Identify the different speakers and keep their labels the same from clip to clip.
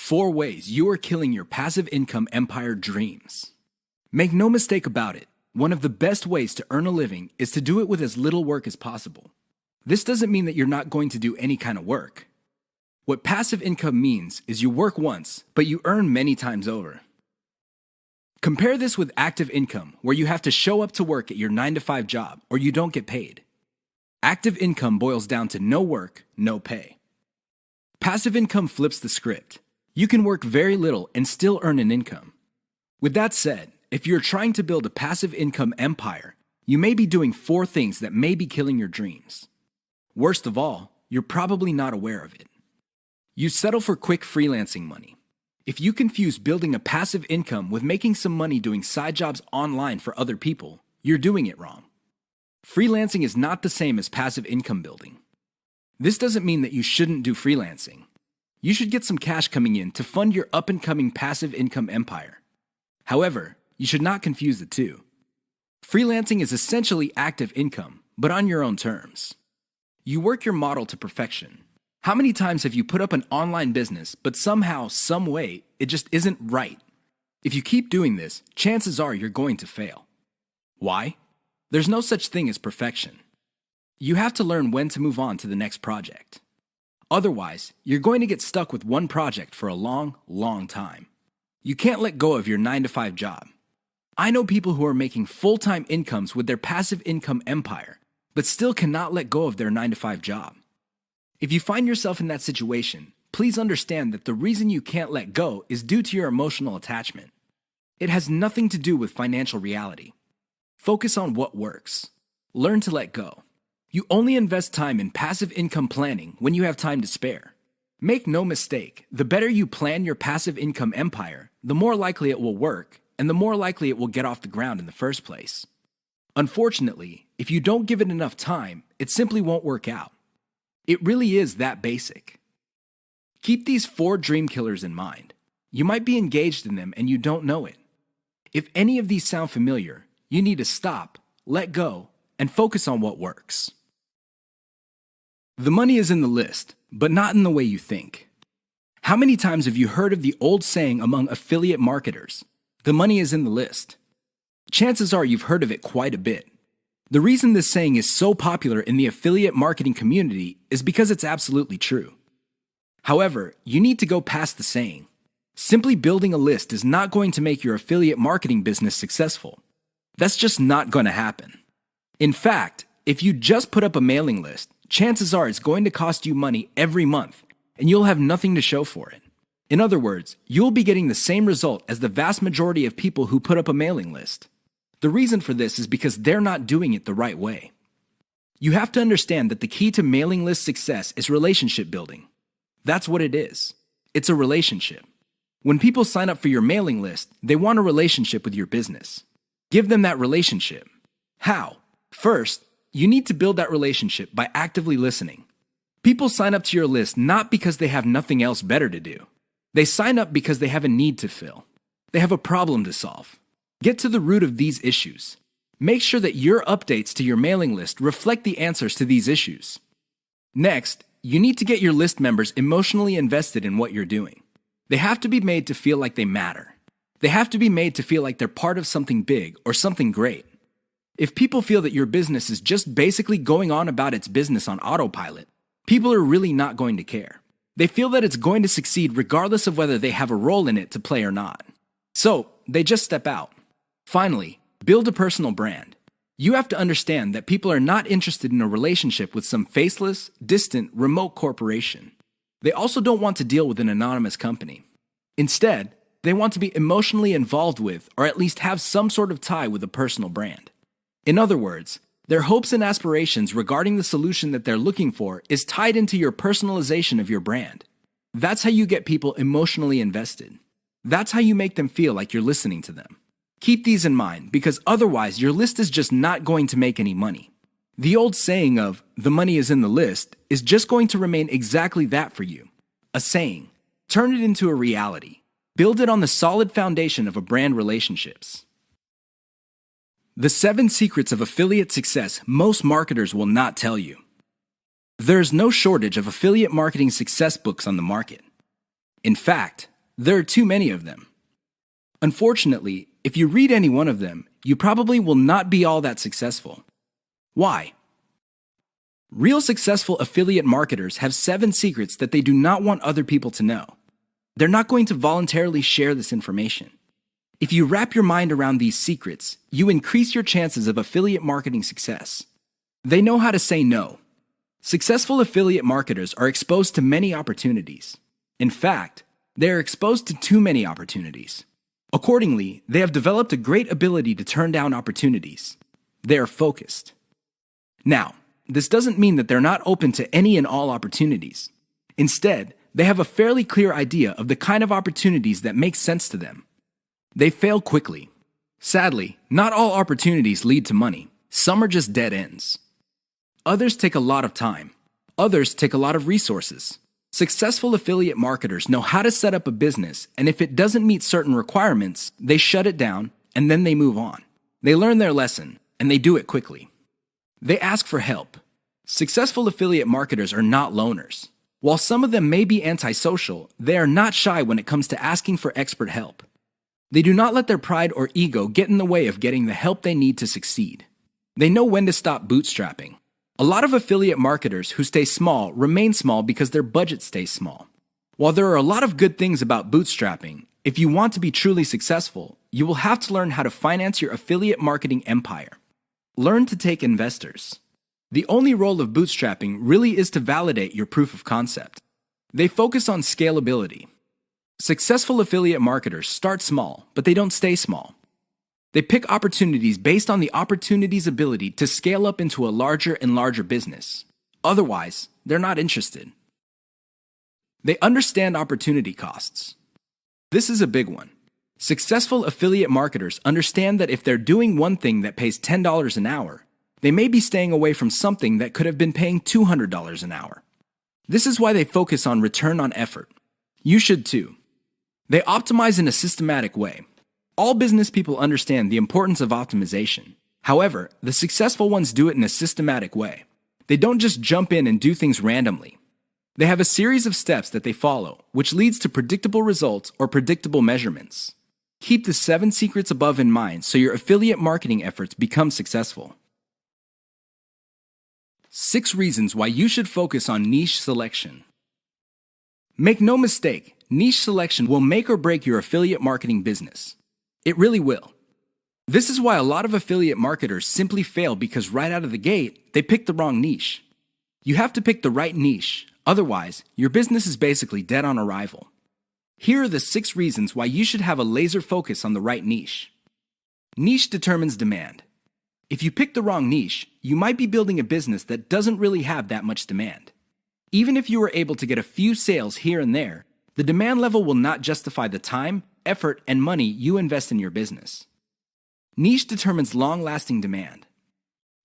Speaker 1: 4 ways you are killing your passive income empire dreams. Make no mistake about it, one of the best ways to earn a living is to do it with as little work as possible. This doesn't mean that you're not going to do any kind of work. What passive income means is you work once, but you earn many times over. Compare this with active income, where you have to show up to work at your 9-to-5 job or you don't get paid. Active income boils down to no work, no pay. Passive income flips the script. You can work very little and still earn an income. With that said, if you're trying to build a passive income empire, you may be doing 4 things that may be killing your dreams. Worst of all, you're probably not aware of it. You settle for quick freelancing money. If you confuse building a passive income with making some money doing side jobs online for other people, you're doing it wrong. Freelancing is not the same as passive income building. This doesn't mean that you shouldn't do freelancing. You should get some cash coming in to fund your up-and-coming passive income empire. However, you should not confuse the two. Freelancing is essentially active income, but on your own terms. You work your model to perfection. How many times have you put up an online business, but somehow, some way, it just isn't right? If you keep doing this, chances are you're going to fail. Why? There's no such thing as perfection. You have to learn when to move on to the next project. Otherwise, you're going to get stuck with one project for a long, long time. You can't let go of your 9-to-5 job. I know people who are making full-time incomes with their passive income empire, but still cannot let go of their 9-to-5 job. If you find yourself in that situation, please understand that the reason you can't let go is due to your emotional attachment. It has nothing to do with financial reality. Focus on what works. Learn to let go. You only invest time in passive income planning when you have time to spare. Make no mistake, the better you plan your passive income empire, the more likely it will work, and the more likely it will get off the ground in the first place. Unfortunately, if you don't give it enough time, it simply won't work out. It really is that basic. Keep these 4 dream killers in mind. You might be engaged in them and you don't know it. If any of these sound familiar, you need to stop, let go, and focus on what works. The money is in the list, but not in the way you think. How many times have you heard of the old saying among affiliate marketers, "The money is in the list"? Chances are you've heard of it quite a bit. The reason this saying is so popular in the affiliate marketing community is because it's absolutely true. However, you need to go past the saying. Simply building a list is not going to make your affiliate marketing business successful. That's just not going to happen. In fact, if you just put up a mailing list, chances are it's going to cost you money every month, and you'll have nothing to show for it. In other words, you'll be getting the same result as the vast majority of people who put up a mailing list. The reason for this is because they're not doing it the right way. You have to understand that the key to mailing list success is relationship building. That's what it is. It's a relationship. When people sign up for your mailing list, they want a relationship with your business. Give them that relationship. How? First, you need to build that relationship by actively listening. People sign up to your list not because they have nothing else better to do. They sign up because they have a need to fill. They have a problem to solve. Get to the root of these issues. Make sure that your updates to your mailing list reflect the answers to these issues. Next, you need to get your list members emotionally invested in what you're doing. They have to be made to feel like they matter. They have to be made to feel like they're part of something big or something great. If people feel that your business is just basically going on about its business on autopilot, people are really not going to care. They feel that it's going to succeed regardless of whether they have a role in it to play or not. So, they just step out. Finally, build a personal brand. You have to understand that people are not interested in a relationship with some faceless, distant, remote corporation. They also don't want to deal with an anonymous company. Instead, they want to be emotionally involved with, or at least have some sort of tie with a personal brand. In other words, their hopes and aspirations regarding the solution that they're looking for is tied into your personalization of your brand. That's how you get people emotionally invested. That's how you make them feel like you're listening to them. Keep these in mind, because otherwise your list is just not going to make any money. The old saying of, "the money is in the list," is just going to remain exactly that for you. A saying. Turn it into a reality. Build it on the solid foundation of a brand relationships. The 7 secrets of affiliate success most marketers will not tell you. There is no shortage of affiliate marketing success books on the market. In fact, There are too many of them. Unfortunately, if you read any one of them, you probably will not be all that successful. Why? Real successful affiliate marketers have 7 secrets that they do not want other people to know. They're not going to voluntarily share this information. If you wrap your mind around these secrets, you increase your chances of affiliate marketing success. They know how to say no. Successful affiliate marketers are exposed to many opportunities. In fact, they are exposed to too many opportunities. Accordingly, they have developed a great ability to turn down opportunities. They are focused. Now, this doesn't mean that they're not open to any and all opportunities. Instead, they have a fairly clear idea of the kind of opportunities that make sense to them. They fail quickly. Sadly, not all opportunities lead to money. Some are just dead ends. Others take a lot of time. Others take a lot of resources. Successful affiliate marketers know how to set up a business, and if it doesn't meet certain requirements, they shut it down, and then they move on. They learn their lesson, and they do it quickly. They ask for help. Successful affiliate marketers are not loners. While some of them may be antisocial, they are not shy when it comes to asking for expert help. They do not let their pride or ego get in the way of getting the help they need to succeed. They know when to stop bootstrapping. A lot of affiliate marketers who stay small remain small because their budget stays small. While there are a lot of good things about bootstrapping, if you want to be truly successful, you will have to learn how to finance your affiliate marketing empire. Learn to take investors. The only role of bootstrapping really is to validate your proof of concept. They focus on scalability. Successful affiliate marketers start small, but they don't stay small. They pick opportunities based on the opportunity's ability to scale up into a larger and larger business. Otherwise, they're not interested. They understand opportunity costs. This is a big one. Successful affiliate marketers understand that if they're doing one thing that pays $10 an hour, they may be staying away from something that could have been paying $200 an hour. This is why they focus on return on effort. You should too. They optimize in a systematic way. All business people understand the importance of optimization. However, the successful ones do it in a systematic way. They don't just jump in and do things randomly. They have a series of steps that they follow, which leads to predictable results or predictable measurements. Keep the 7 secrets above in mind so your affiliate marketing efforts become successful. 6 reasons why you should focus on niche selection. Make no mistake, niche selection will make or break your affiliate marketing business. It really will. This is why a lot of affiliate marketers simply fail because right out of the gate, they pick the wrong niche. You have to pick the right niche, otherwise, your business is basically dead on arrival. Here are the 6 reasons why you should have a laser focus on the right niche. Niche determines demand. If you pick the wrong niche, you might be building a business that doesn't really have that much demand. Even if you were able to get a few sales here and there, the demand level will not justify the time, effort, and money you invest in your business. Niche determines long-lasting demand.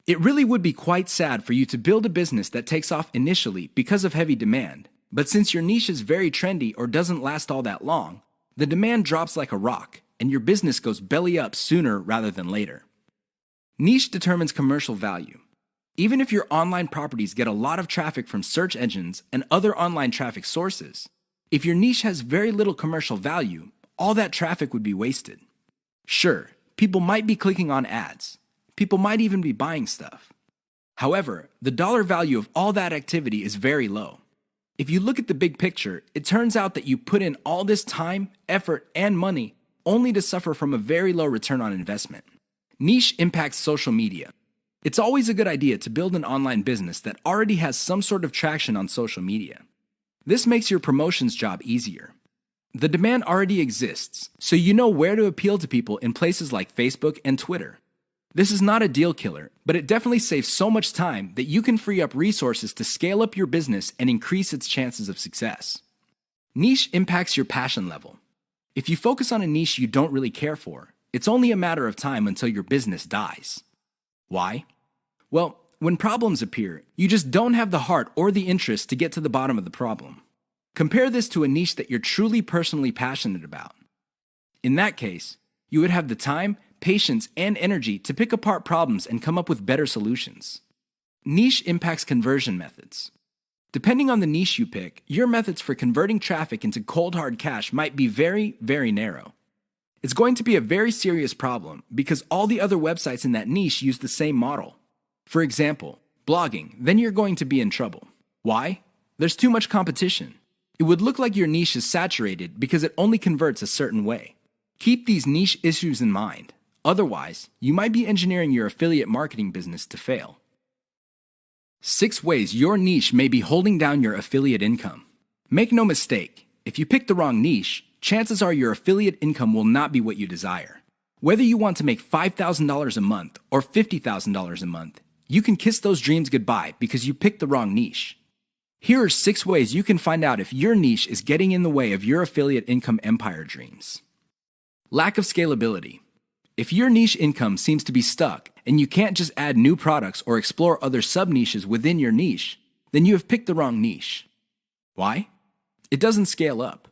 Speaker 1: It really would be quite sad for you to build a business that takes off initially because of heavy demand, but since your niche is very trendy or doesn't last all that long, the demand drops like a rock, and your business goes belly up sooner rather than later. Niche determines commercial value. Even if your online properties get a lot of traffic from search engines and other online traffic sources, if your niche has very little commercial value, all that traffic would be wasted. Sure, people might be clicking on ads. People might even be buying stuff. However, the dollar value of all that activity is very low. If you look at the big picture, it turns out that you put in all this time, effort, and money only to suffer from a very low return on investment. Niche impacts social media. It's always a good idea to build an online business that already has some sort of traction on social media. This makes your promotions job easier. The demand already exists, so you know where to appeal to people in places like Facebook and Twitter. This is not a deal killer, but it definitely saves so much time that you can free up resources to scale up your business and increase its chances of success. Niche impacts your passion level. If you focus on a niche you don't really care for, it's only a matter of time until your business dies. Why? Well, when problems appear, you just don't have the heart or the interest to get to the bottom of the problem. Compare this to a niche that you're truly personally passionate about. In that case, you would have the time, patience, and energy to pick apart problems and come up with better solutions. Niche impacts conversion methods. Depending on the niche you pick, your methods for converting traffic into cold hard cash might be very, very narrow. It's going to be a very serious problem because all the other websites in that niche use the same model. For example, blogging, then you're going to be in trouble. Why? There's too much competition. It would look like your niche is saturated because it only converts a certain way. Keep these niche issues in mind. Otherwise, you might be engineering your affiliate marketing business to fail. 6 ways your niche may be holding down your affiliate income. Make no mistake, if you pick the wrong niche, chances are your affiliate income will not be what you desire. Whether you want to make $5,000 a month or $50,000 a month, you can kiss those dreams goodbye because you picked the wrong niche. Here are 6 ways you can find out if your niche is getting in the way of your affiliate income empire dreams. Lack of scalability. If your niche income seems to be stuck and you can't just add new products or explore other sub-niches within your niche, then you have picked the wrong niche. Why? It doesn't scale up.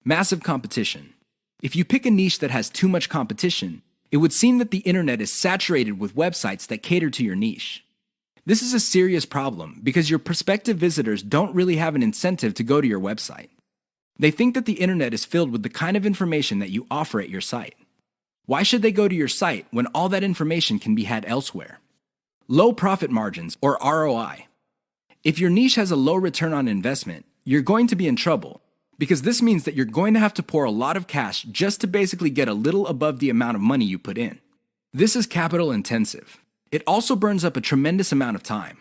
Speaker 1: Massive competition. If you pick a niche that has too much competition, it would seem that the internet is saturated with websites that cater to your niche. This is a serious problem because your prospective visitors don't really have an incentive to go to your website. They think that the internet is filled with the kind of information that you offer at your site. Why should they go to your site when all that information can be had elsewhere? Low profit margins, or ROI. If your niche has a low return on investment, you're going to be in trouble because this means that you're going to have to pour a lot of cash just to basically get a little above the amount of money you put in. This is capital intensive. It also burns up a tremendous amount of time.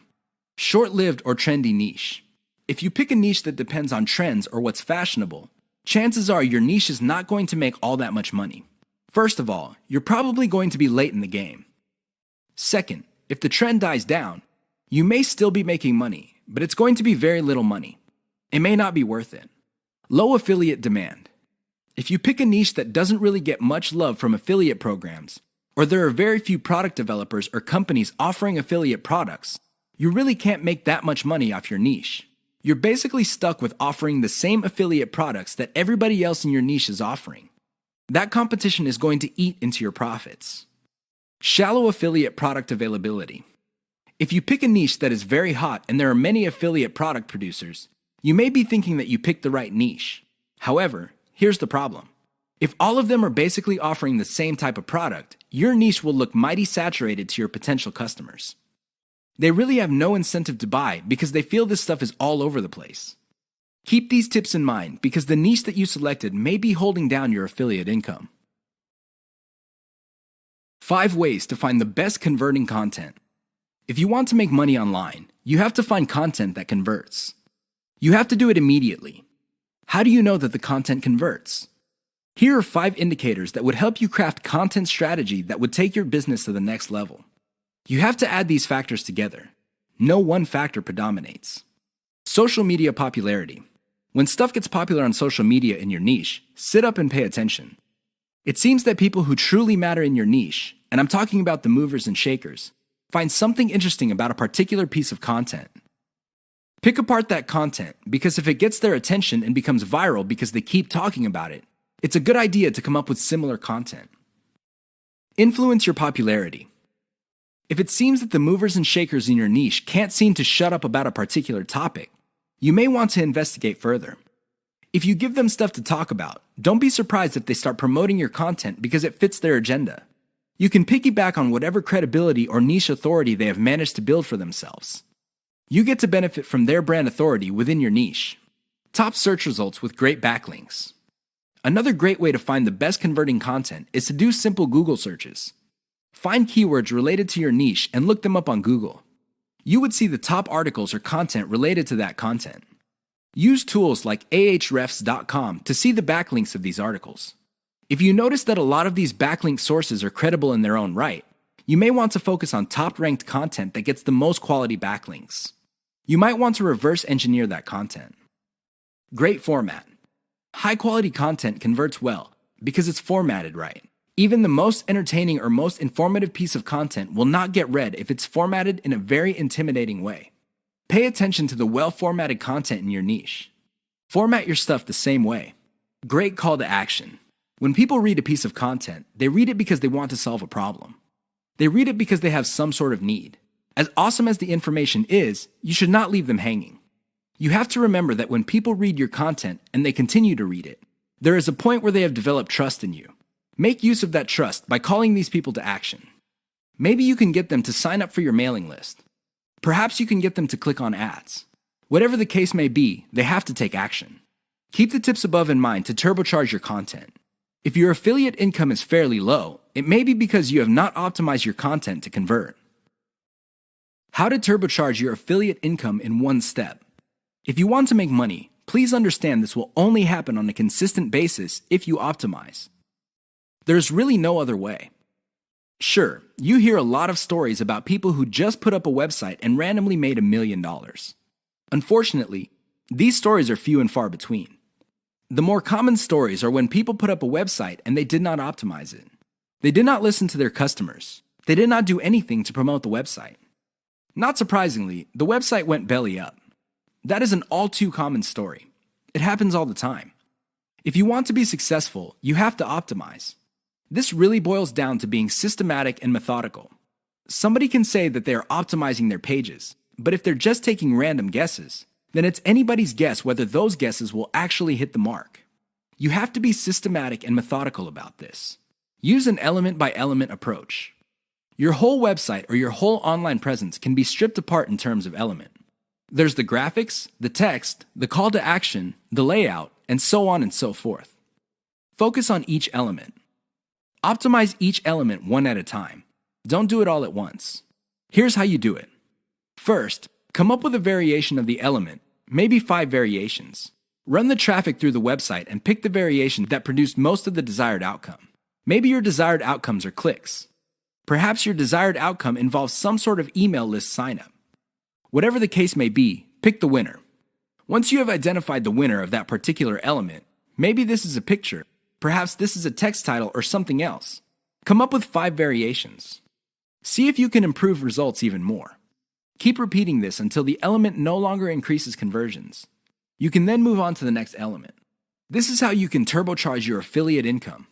Speaker 1: Short-lived or trendy niche. If you pick a niche that depends on trends or what's fashionable, chances are your niche is not going to make all that much money. First of all, you're probably going to be late in the game. Second, if the trend dies down, you may still be making money, but it's going to be very little money. It may not be worth it. Low affiliate demand. If you pick a niche that doesn't really get much love from affiliate programs, or there are very few product developers or companies offering affiliate products, you really can't make that much money off your niche. You're basically stuck with offering the same affiliate products that everybody else in your niche is offering. That competition is going to eat into your profits. Shallow affiliate product availability. If you pick a niche that is very hot and there are many affiliate product producers, you may be thinking that you picked the right niche. However, here's the problem. If all of them are basically offering the same type of product, your niche will look mighty saturated to your potential customers. They really have no incentive to buy because they feel this stuff is all over the place. Keep these tips in mind because the niche that you selected may be holding down your affiliate income. 5 ways to find the best converting content. If you want to make money online, you have to find content that converts. You have to do it immediately. How do you know that the content converts? Here are 5 indicators that would help you craft content strategy that would take your business to the next level. You have to add these factors together. No one factor predominates. Social media popularity. When stuff gets popular on social media in your niche, sit up and pay attention. It seems that people who truly matter in your niche, and I'm talking about the movers and shakers, find something interesting about a particular piece of content. Pick apart that content because if it gets their attention and becomes viral because they keep talking about it, it's a good idea to come up with similar content. Influence your popularity. If it seems that the movers and shakers in your niche can't seem to shut up about a particular topic, you may want to investigate further. If you give them stuff to talk about, don't be surprised if they start promoting your content because it fits their agenda. You can piggyback on whatever credibility or niche authority they have managed to build for themselves. You get to benefit from their brand authority within your niche. Top search results with great backlinks. Another great way to find the best converting content is to do simple Google searches. Find keywords related to your niche and look them up on Google. You would see the top articles or content related to that content. Use tools like ahrefs.com to see the backlinks of these articles. If you notice that a lot of these backlink sources are credible in their own right, you may want to focus on top-ranked content that gets the most quality backlinks. You might want to reverse engineer that content. Great format. High-quality content converts well because it's formatted right. Even the most entertaining or most informative piece of content will not get read if it's formatted in a very intimidating way. Pay attention to the well-formatted content in your niche. Format your stuff the same way. Great call to action. When people read a piece of content, they read it because they want to solve a problem. They read it because they have some sort of need. As awesome as the information is, you should not leave them hanging. You have to remember that when people read your content and they continue to read it, there is a point where they have developed trust in you. Make use of that trust by calling these people to action. Maybe you can get them to sign up for your mailing list. Perhaps you can get them to click on ads. Whatever the case may be, they have to take action. Keep the tips above in mind to turbocharge your content. If your affiliate income is fairly low, it may be because you have not optimized your content to convert. How to turbocharge your affiliate income in one step. If you want to make money, please understand this will only happen on a consistent basis if you optimize. There's really no other way. Sure, you hear a lot of stories about people who just put up a website and randomly made $1 million. Unfortunately, these stories are few and far between. The more common stories are when people put up a website and they did not optimize it. They did not listen to their customers. They did not do anything to promote the website. Not surprisingly, the website went belly up. That is an all too common story. It happens all the time. If you want to be successful, you have to optimize. This really boils down to being systematic and methodical. Somebody can say that they are optimizing their pages, but if they're just taking random guesses, then it's anybody's guess whether those guesses will actually hit the mark. You have to be systematic and methodical about this. Use an element-by-element approach. Your whole website or your whole online presence can be stripped apart in terms of element. There's the graphics, the text, the call to action, the layout, and so on and so forth. Focus on each element. Optimize each element one at a time. Don't do it all at once. Here's how you do it. First, come up with a variation of the element, maybe 5 variations. Run the traffic through the website and pick the variation that produced most of the desired outcome. Maybe your desired outcomes are clicks. Perhaps your desired outcome involves some sort of email list signup. Whatever the case may be, pick the winner. Once you have identified the winner of that particular element, maybe this is a picture, perhaps this is a text title or something else. Come up with 5 variations. See if you can improve results even more. Keep repeating this until the element no longer increases conversions. You can then move on to the next element. This is how you can turbocharge your affiliate income.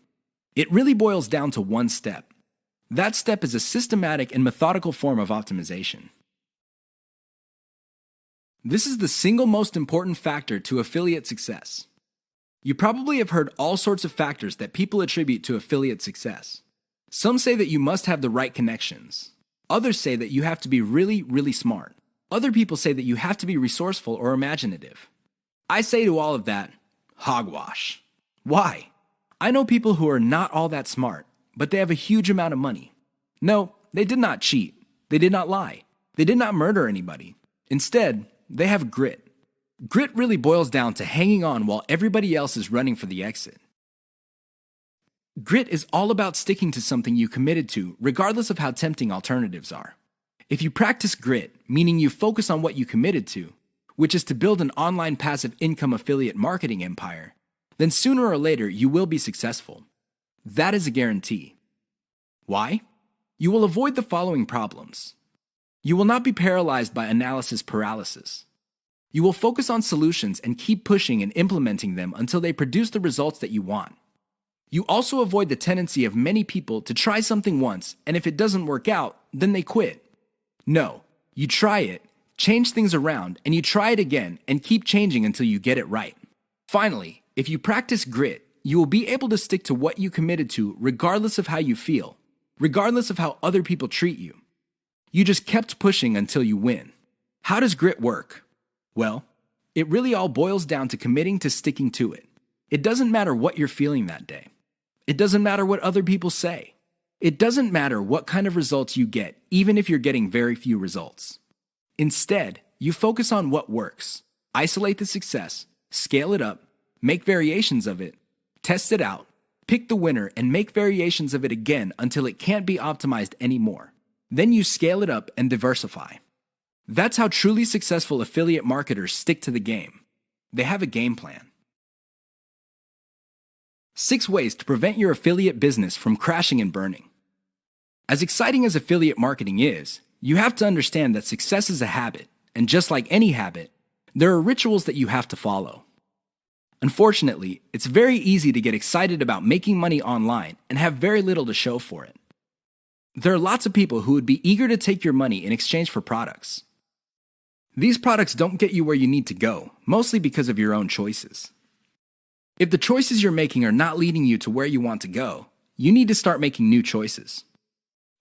Speaker 1: It really boils down to one step. That step is a systematic and methodical form of optimization. This is the single most important factor to affiliate success. You probably have heard all sorts of factors that people attribute to affiliate success. Some say that you must have the right connections. Others say that you have to be really, really smart. Other people say that you have to be resourceful or imaginative. I say to all of that, hogwash. Why? I know people who are not all that smart, but they have a huge amount of money. No, they did not cheat. They did not lie. They did not murder anybody. Instead, they have grit. Grit really boils down to hanging on while everybody else is running for the exit. Grit is all about sticking to something you committed to, regardless of how tempting alternatives are. If you practice grit, meaning you focus on what you committed to, which is to build an online passive income affiliate marketing empire, then sooner or later you will be successful. That is a guarantee. Why? You will avoid the following problems. You will not be paralyzed by analysis paralysis. You will focus on solutions and keep pushing and implementing them until they produce the results that you want. You also avoid the tendency of many people to try something once, and if it doesn't work out, then they quit. No, you try it, change things around, and you try it again and keep changing until you get it right. Finally, if you practice grit, you will be able to stick to what you committed to regardless of how you feel, regardless of how other people treat you. You just kept pushing until you win. How does grit work? Well, it really all boils down to committing to sticking to it. It doesn't matter what you're feeling that day. It doesn't matter what other people say. It doesn't matter what kind of results you get, even if you're getting very few results. Instead, you focus on what works. Isolate the success, scale it up, make variations of it, test it out, pick the winner, and make variations of it again until it can't be optimized anymore. Then you scale it up and diversify. That's how truly successful affiliate marketers stick to the game. They have a game plan. 6 ways to prevent your affiliate business from crashing and burning. As exciting as affiliate marketing is, you have to understand that success is a habit, and just like any habit, there are rituals that you have to follow. Unfortunately, it's very easy to get excited about making money online and have very little to show for it. There are lots of people who would be eager to take your money in exchange for products. These products don't get you where you need to go, mostly because of your own choices. If the choices you're making are not leading you to where you want to go, you need to start making new choices.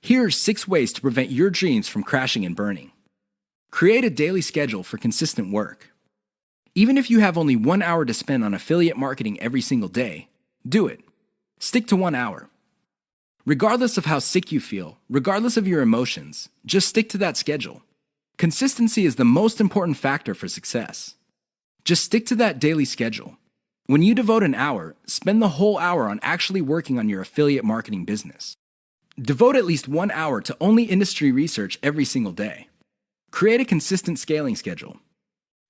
Speaker 1: Here are 6 ways to prevent your dreams from crashing and burning. Create a daily schedule for consistent work. Even if you have only 1 hour to spend on affiliate marketing every single day, do it. Stick to 1 hour. Regardless of how sick you feel, regardless of your emotions, just stick to that schedule. Consistency is the most important factor for success. Just stick to that daily schedule. When you devote an hour, spend the whole hour on actually working on your affiliate marketing business. Devote at least 1 hour to only industry research every single day. Create a consistent scaling schedule.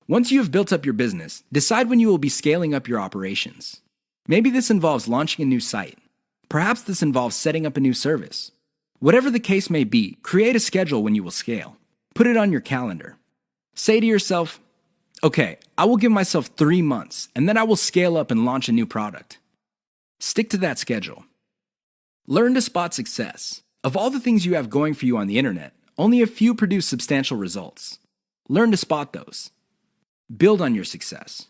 Speaker 1: Once you have built up your business, decide when you will be scaling up your operations. Maybe this involves launching a new site. Perhaps this involves setting up a new service. Whatever the case may be, create a schedule when you will scale. Put it on your calendar. Say to yourself, okay, I will give myself 3 months, and then I will scale up and launch a new product. Stick to that schedule. Learn to spot success. Of all the things you have going for you on the internet, only a few produce substantial results. Learn to spot those. Build on your success.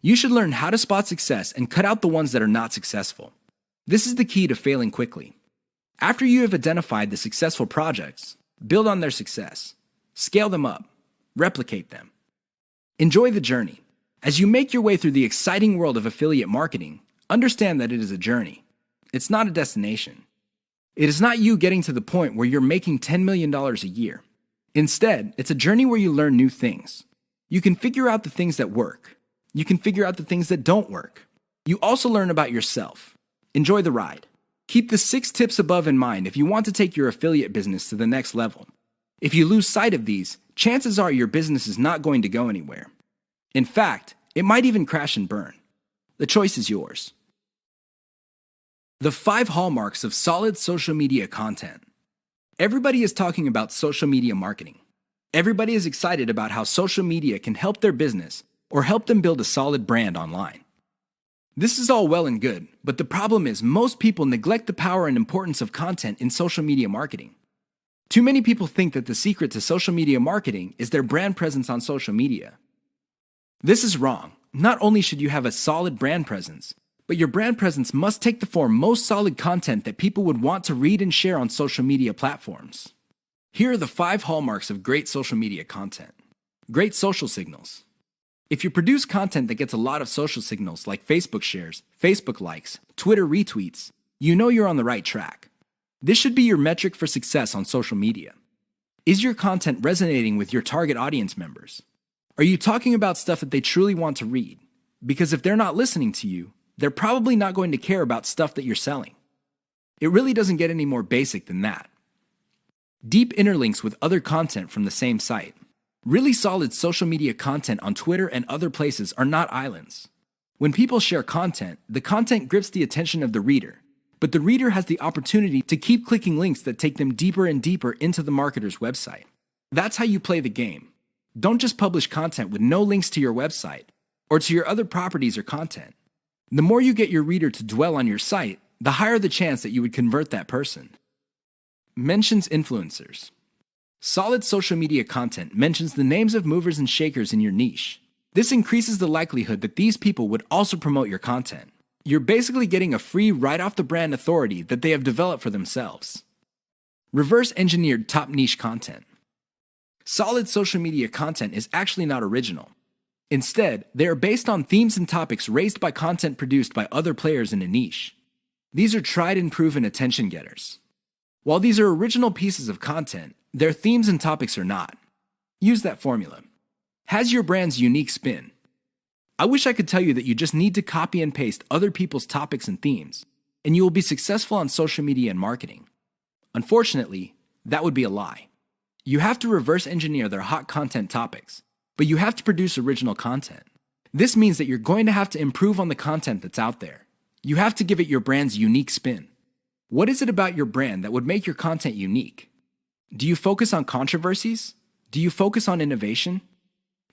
Speaker 1: You should learn how to spot success and cut out the ones that are not successful. This is the key to failing quickly. After you have identified the successful projects, build on their success. Scale them up. Replicate them. Enjoy the journey. As you make your way through the exciting world of affiliate marketing, understand that it is a journey. It's not a destination. It is not you getting to the point where you're making $10 million a year. Instead, it's a journey where you learn new things. You can figure out the things that work. You can figure out the things that don't work. You also learn about yourself. Enjoy the ride. Keep the 6 tips above in mind if you want to take your affiliate business to the next level. If you lose sight of these, chances are your business is not going to go anywhere. In fact, it might even crash and burn. The choice is yours. The 5 hallmarks of solid social media content. Everybody is talking about social media marketing. Everybody is excited about how social media can help their business or help them build a solid brand online. This is all well and good, but the problem is most people neglect the power and importance of content in social media marketing. Too many people think that the secret to social media marketing is their brand presence on social media. This is wrong. Not only should you have a solid brand presence, but your brand presence must take the form most solid content that people would want to read and share on social media platforms. Here are the 5 hallmarks of great social media content. Great social signals. If you produce content that gets a lot of social signals like Facebook shares, Facebook likes, Twitter retweets, you know you're on the right track. This should be your metric for success on social media. Is your content resonating with your target audience members? Are you talking about stuff that they truly want to read? Because if they're not listening to you, they're probably not going to care about stuff that you're selling. It really doesn't get any more basic than that. Deep interlinks with other content from the same site. Really solid social media content on Twitter and other places are not islands. When people share content, the content grips the attention of the reader, but the reader has the opportunity to keep clicking links that take them deeper and deeper into the marketer's website. That's how you play the game. Don't just publish content with no links to your website or to your other properties or content. The more you get your reader to dwell on your site, the higher the chance that you would convert that person. Mentions influencers. Solid social media content mentions the names of movers and shakers in your niche. This increases the likelihood that these people would also promote your content. You're basically getting a free right-off-the-brand authority that they have developed for themselves. Reverse-engineered top niche content. Solid social media content is actually not original. Instead, they are based on themes and topics raised by content produced by other players in a niche. These are tried and proven attention getters. While these are original pieces of content, their themes and topics are not. Use that formula. Has your brand's unique spin. I wish I could tell you that you just need to copy and paste other people's topics and themes, and you will be successful on social media and marketing. Unfortunately, that would be a lie. You have to reverse engineer their hot content topics, but you have to produce original content. This means that you're going to have to improve on the content that's out there. You have to give it your brand's unique spin. What is it about your brand that would make your content unique? Do you focus on controversies? Do you focus on innovation?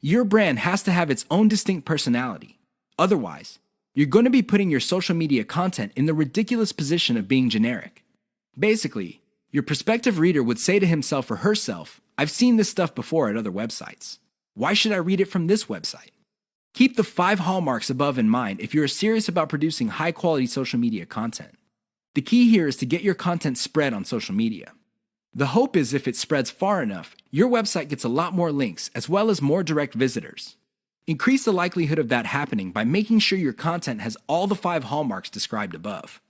Speaker 1: Your brand has to have its own distinct personality. Otherwise, you're going to be putting your social media content in the ridiculous position of being generic. Basically, your prospective reader would say to himself or herself, I've seen this stuff before at other websites. Why should I read it from this website? Keep the 5 hallmarks above in mind if you're serious about producing high-quality social media content. The key here is to get your content spread on social media. The hope is if it spreads far enough, your website gets a lot more links as well as more direct visitors. Increase the likelihood of that happening by making sure your content has all the 5 hallmarks described above.